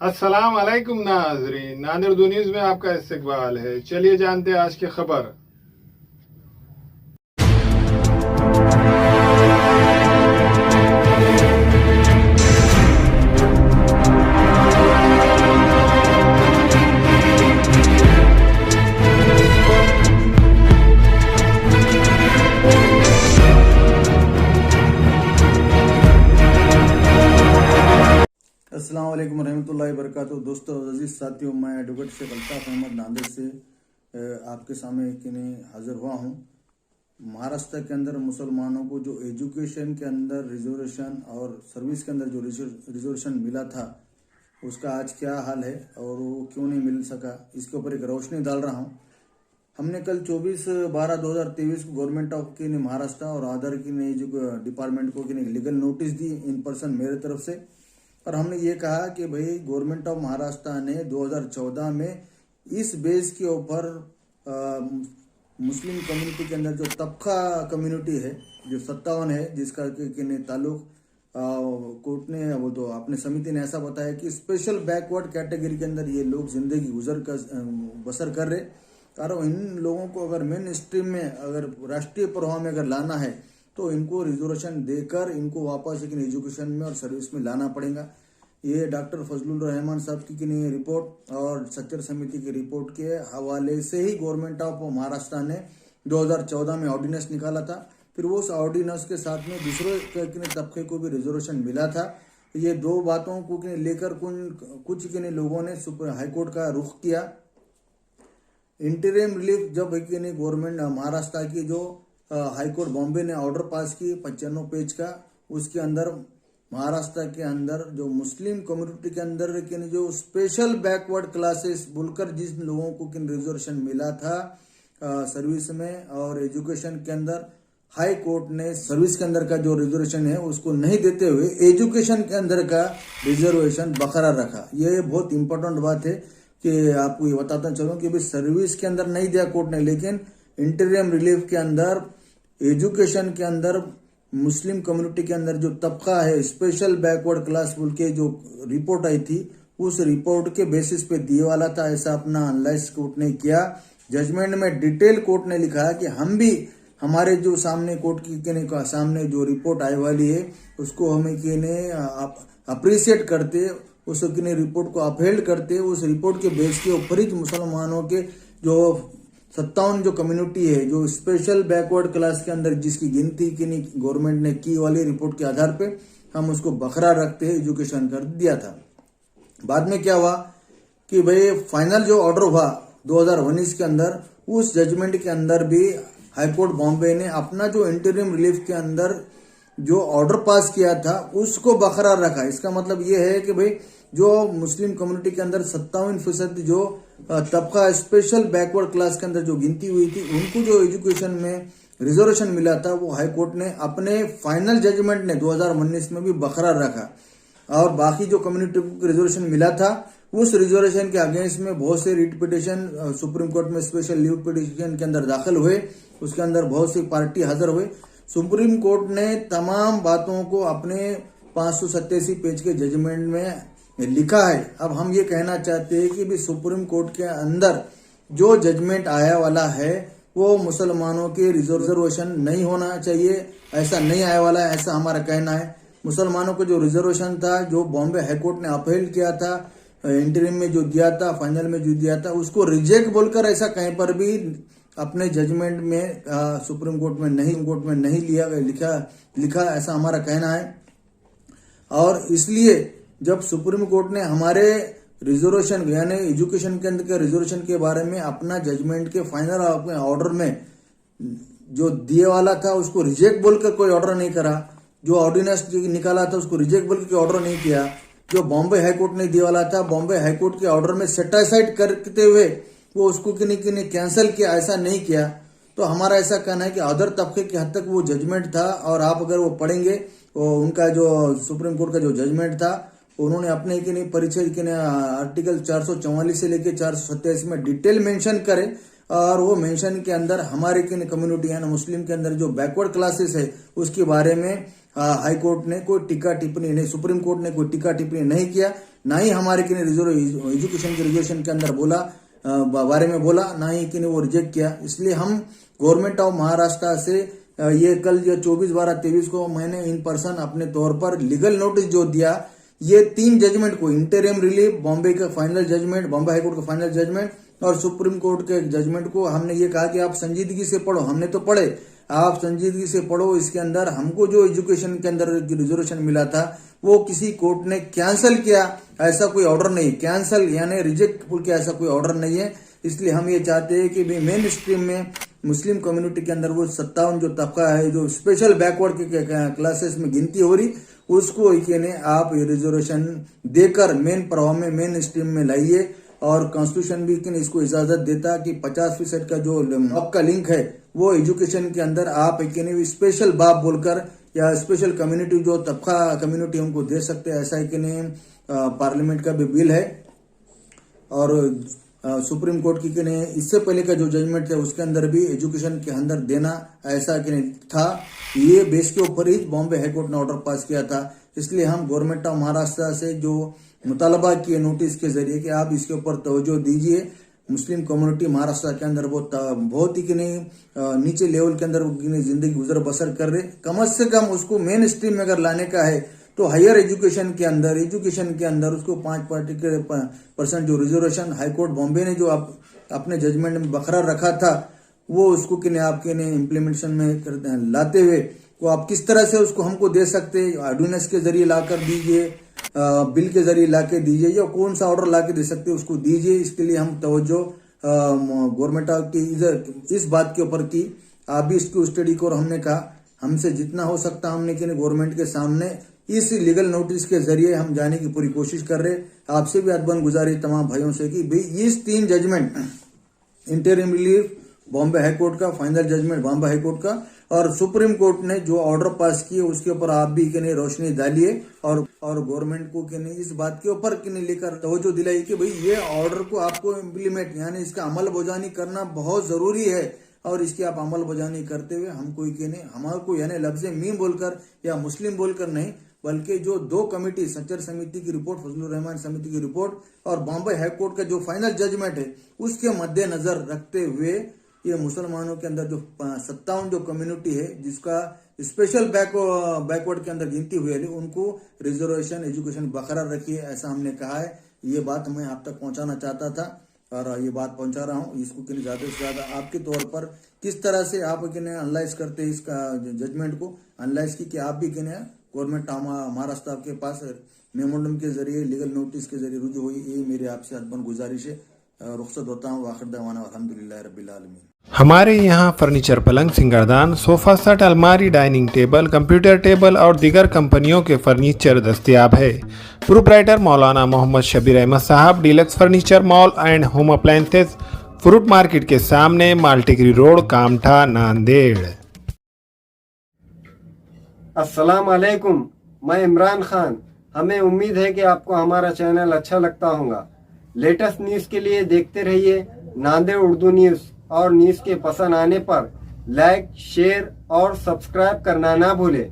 अस्सलाम वालेकुम नाजरीन, नादिर न्यूज़ में आपका इस्तकबाल है। चलिए जानते हैं आज की खबर। अस्सलाम वालेकुम रहमतुल्लाहि वबरकातुहू। दोस्तों, अजीज साथियों, मैं एडवोकेट शेख अल्ताफ अहमद नांदेड़ से आपके सामने हाजिर हुआ हूँ। महाराष्ट्र के अंदर मुसलमानों को जो एजुकेशन के अंदर रिजर्वेशन और सर्विस के अंदर जो रिजर्वेशन मिला था, उसका आज क्या हाल है और वो क्यों नहीं मिल सका, इसके ऊपर एक रोशनी डाल रहा हूँ। हमने कल 24/12/2023 को गवर्नमेंट ऑफ की महाराष्ट्र और आधार की नई जो डिपार्टमेंट को legal notice the in person मेरे तरफ से। और हमने ये कहा कि भाई गवर्नमेंट ऑफ महाराष्ट्र ने 2014 में इस बेस के ऊपर मुस्लिम कम्युनिटी के अंदर जो तबका कम्युनिटी है, जो 57 है, जिसका ताल्लुक कोर्ट ने वो तो अपने समिति ने ऐसा बताया कि स्पेशल बैकवर्ड कैटेगरी के अंदर ये लोग जिंदगी बसर कर रहे। और इन लोगों को अगर मेन स्ट्रीम में, अगर राष्ट्रीय प्रवाह में अगर लाना है तो इनको रिजर्वेशन देकर इनको वापस एजुकेशन में और सर्विस में लाना पड़ेगा। ये डॉक्टर फजलुर रहमान साहब की रिपोर्ट और सच्चर समिति की रिपोर्ट के हवाले से ही गवर्नमेंट ऑफ महाराष्ट्र ने 2014 में ऑर्डिनेंस निकाला था। फिर वो उस ऑर्डिनेंस के साथ में दूसरे तबके को भी रिजर्वेशन मिला था। ये दो बातों को लेकर कुछ लोगों ने सुप्रीम हाईकोर्ट का रुख किया। इंटरिम रिलीफ जब गवर्नमेंट महाराष्ट्र की जो हाईकोर्ट बॉम्बे ने ऑर्डर पास की 95 पेज का, उसके अंदर महाराष्ट्र के अंदर जो मुस्लिम कम्युनिटी के अंदर जो स्पेशल बैकवर्ड क्लासेस बोलकर जिस लोगों को रिजर्वेशन मिला था सर्विस में और एजुकेशन के अंदर, हाई कोर्ट ने सर्विस के अंदर का जो रिजर्वेशन है उसको नहीं देते हुए एजुकेशन के अंदर का रिजर्वेशन बरकरार रखा। ये बहुत इंपॉर्टेंट बात है कि आपको ये बताता चलूं कि भाई सर्विस के अंदर नहीं दिया कोर्ट ने, लेकिन इंटरिम रिलीफ के अंदर एजुकेशन के अंदर मुस्लिम कम्युनिटी के अंदर जो तबका है स्पेशल बैकवर्ड क्लास बोल के जो रिपोर्ट आई थी, उस रिपोर्ट के बेसिस पे दिए वाला था। ऐसा अपना एनालाइज कोर्ट ने किया। जजमेंट में डिटेल कोर्ट ने लिखा है कि हम भी हमारे जो सामने कोर्ट की सामने जो रिपोर्ट आई वाली है उसको हमें अप्रिशिएट करते, उस रिपोर्ट को अपहेल्ड करते, उस रिपोर्ट के बेस के ऊपर ही मुसलमानों के जो 57 जो कम्युनिटी है जो स्पेशल बैकवर्ड क्लास के अंदर जिसकी गिनती गवर्नमेंट ने की वाली रिपोर्ट के आधार पे हम उसको बरकरार रखते हैं एजुकेशन कर दिया था। बाद में क्या हुआ कि भाई फाइनल जो ऑर्डर हुआ 2019 के अंदर, उस जजमेंट के अंदर भी हाईकोर्ट बॉम्बे ने अपना जो इंटरिम रिलीफ के अंदर जो ऑर्डर पास किया था उसको बरकरार रखा। इसका मतलब ये है कि भाई जो मुस्लिम कम्युनिटी के अंदर 57% जो तबका स्पेशल बैकवर्ड क्लास के अंदर जो गिनती हुई थी, उनको जो एजुकेशन में रिजर्वेशन मिला था, वो हाई कोर्ट ने अपने फाइनल जजमेंट ने 2019 में भी बरकरार रखा। और बाकी जो कम्युनिटी को रिजर्वेशन मिला था, उस रिजर्वेशन के अगेंस्ट में बहुत से रिट पिटिशन सुप्रीम कोर्ट में स्पेशल लीव पिटिशन के अंदर दाखिल हुए। उसके अंदर बहुत सी पार्टी हाजिर हुए। सुप्रीम कोर्ट ने तमाम बातों को अपने 587 पेज के जजमेंट में लिखा है। अब हम ये कहना चाहते हैं कि भी सुप्रीम कोर्ट के अंदर जो जजमेंट आया वाला है वो मुसलमानों के रिजर्वेशन नहीं होना चाहिए, ऐसा नहीं आया वाला है, ऐसा हमारा कहना है। मुसलमानों को जो रिजर्वेशन था, जो बॉम्बे हाईकोर्ट ने अपहेल्ड किया था, इंटरिम में जो दिया था, फाइनल में जो दिया था, उसको रिजेक्ट बोलकर ऐसा कहीं पर भी अपने जजमेंट में सुप्रीम कोर्ट में नहीं लिखा, ऐसा हमारा कहना है। और इसलिए जब सुप्रीम कोर्ट ने हमारे रिजर्वेशन यानी एजुकेशन के अंदर के रिजर्वेशन के बारे में अपना जजमेंट के फाइनल ऑर्डर में जो दिए वाला था उसको रिजेक्ट बोलकर कोई ऑर्डर नहीं करा, जो ऑर्डिनेंस निकाला था उसको रिजेक्ट बोलकर कोई ऑर्डर नहीं किया, जो बॉम्बे हाईकोर्ट ने दिए वाला था बॉम्बे हाईकोर्ट के ऑर्डर में सेटासाइड करते हुए वो उसको कैंसिल किया, ऐसा नहीं किया। तो हमारा ऐसा कहना है कि अदर तबके के हद तक वो जजमेंट था। और आप अगर वो पढ़ेंगे वो उनका जो सुप्रीम कोर्ट का जो जजमेंट था, उन्होंने अपने परिचय के आर्टिकल 444 से लेके 427 में डिटेल मेंशन करे। और वो मेंशन के अंदर हमारे कम्युनिटी है ना मुस्लिम के अंदर जो बैकवर्ड क्लासेस है उसके बारे में हाई कोर्ट ने कोई टीका टिप्पणी नहीं, सुप्रीम कोर्ट ने कोई टीका टिप्पणी नहीं किया, ना ही हमारे कि एजुकेशन के रिजर्वेशन के अंदर बोला बारे में बोला, ना ही कि वो रिजेक्ट किया। इसलिए हम गवर्नमेंट ऑफ महाराष्ट्र से ये कल 24/12/23 को मैंने इन पर्सन अपने तौर पर लीगल नोटिस जो दिया, ये 3 जजमेंट को, इंटरिम रिलीफ, बॉम्बे का फाइनल जजमेंट, बॉम्बे हाईकोर्ट का फाइनल जजमेंट और सुप्रीम कोर्ट के जजमेंट को हमने ये कहा कि आप संजीदगी से पढ़ो। हमने तो पढ़े, आप संजीदगी से पढ़ो। इसके अंदर हमको जो एजुकेशन के अंदर रिजर्वेशन मिला था वो किसी कोर्ट ने कैंसिल किया, ऐसा कोई ऑर्डर नहीं, कैंसिल यानी रिजेक्ट बोल के ऐसा कोई ऑर्डर नहीं है। इसलिए हम ये चाहते हैं कि मेन स्ट्रीम में मुस्लिम कम्युनिटी के अंदर वो 57 जो तबका है, जो स्पेशल बैकवर्ड के क्लासेस में गिनती हो रही, उसको आप रिजर्वेशन देकर मेन प्रभाव में, मेन स्ट्रीम में लाइए। और कॉन्स्टिट्यूशन भी इसको इजाजत देता कि 50% का जो आपका लिंक है वो एजुकेशन के अंदर आप स्पेशल बाप बोलकर या स्पेशल कम्युनिटी जो तबका कम्युनिटी उनको दे सकते हैं, ऐसा पार्लियामेंट का भी बिल है। और सुप्रीम कोर्ट की इससे पहले का जो जजमेंट है उसके अंदर भी एजुकेशन के अंदर देना ऐसा था। ये बेस के ऊपर ही बॉम्बे हाईकोर्ट ने ऑर्डर पास किया था। इसलिए हम गवर्नमेंट ऑफ महाराष्ट्र से जो मुतालबा किए नोटिस के जरिए कि आप इसके ऊपर तवज्जो दीजिए। मुस्लिम कम्युनिटी महाराष्ट्र के अंदर वो बहुत ही नीचे लेवल के अंदर जिंदगी गुजर बसर कर रहे, कम से कम उसको मेन स्ट्रीम में अगर लाने का है तो हायर एजुकेशन के अंदर उसको 5% जो रिजर्वेशन हाईकोर्ट बॉम्बे ने जो अपने जजमेंट में बरकरार रखा था वो उसको आपके इम्प्लीमेंटेशन में लाते हुए वो आप किस तरह से उसको हमको दे सकते हैं, ऑर्डिनेंस के जरिए लाकर दीजिए, बिल के जरिए लाके दीजिए, या कौन सा ऑर्डर लाके दे सकते हैं उसको दीजिए। इसके लिए हम तवज्जो गवर्नमेंट की इस बात के ऊपर की, आप भी इसको स्टडी को, हमने कहा हमसे जितना हो सकता हमने गवर्नमेंट के सामने इस लीगल नोटिस के जरिए हम जाने की पूरी कोशिश कर रहे। आपसे भी अदबन गुजारी तमाम भाइयों से कि भाई इस 3 judgement, interim relief, Bombay high court का फाइनल जजमेंट, बॉम्बे हाईकोर्ट का और सुप्रीम कोर्ट ने जो ऑर्डर पास किए उसके ऊपर आप भी रोशनी डालिए और गवर्नमेंट को इस बात के ऊपर लेकर तवज्जो दिलाई कि भाई ये ऑर्डर को आपको इम्प्लीमेंट यानी इसका अमल बजानी करना बहुत जरूरी है। और इसकी आप अमल बजानी करते हुए हमको हमारे को लफ्ज मीम बोलकर या मुस्लिम बोलकर नहीं, बल्कि जो 2 कमेटी, सच्चर समिति की रिपोर्ट, फजलुर रहमान समिति की रिपोर्ट और बॉम्बे हाईकोर्ट का जो फाइनल जजमेंट है उसके मद्देनजर रखते हुए ये मुसलमानों के अंदर जो 57 जो कम्युनिटी है जिसका स्पेशल बैकवर्ड के अंदर गिनती हुई है उनको रिजर्वेशन एजुकेशन बरकरार रखिए, ऐसा हमने कहा है। ये बात मैं आप तक पहुंचाना चाहता था और ये बात पहुंचा रहा हूं। इसको ज्यादा से ज्यादा आपके तौर पर किस तरह से आप एनालाइज करते हैं इसका जजमेंट को एनालाइज की कि आप भी गवर्नमेंट महाराष्ट्र के पास मेमोरेंडम के जरिए, लीगल नोटिस के जरिए रुजू हुई, ये मेरी आपसे अदबन गुजारिश है। रुखसत होता हूँ। आखिर दवाना अल्हम्दुलिल्लाह रब्बिल आलमीन। हमारे यहाँ फर्नीचर, पलंग, सिंगारदान, सोफा सेट, अलमारी, डाइनिंग टेबल, कंप्यूटर टेबल और दीगर कंपनियों के फर्नीचर दस्तयाब है। प्रोप्राइटर मौलाना मोहम्मद शबीर अहमद साहब, deluxe furniture mall and home appliances, fruit market के सामने, माल्टीगिरी रोड, कामठा, नांदेड़। अस्सलाम वालेकुम, मैं इमरान खान। हमें उम्मीद है कि आपको हमारा चैनल अच्छा लगता होगा। लेटेस्ट न्यूज़ के लिए देखते रहिए नांदेड़ उर्दू न्यूज़ और न्यूज़ के पसंद आने पर लाइक, शेयर और सब्सक्राइब करना ना भूलें।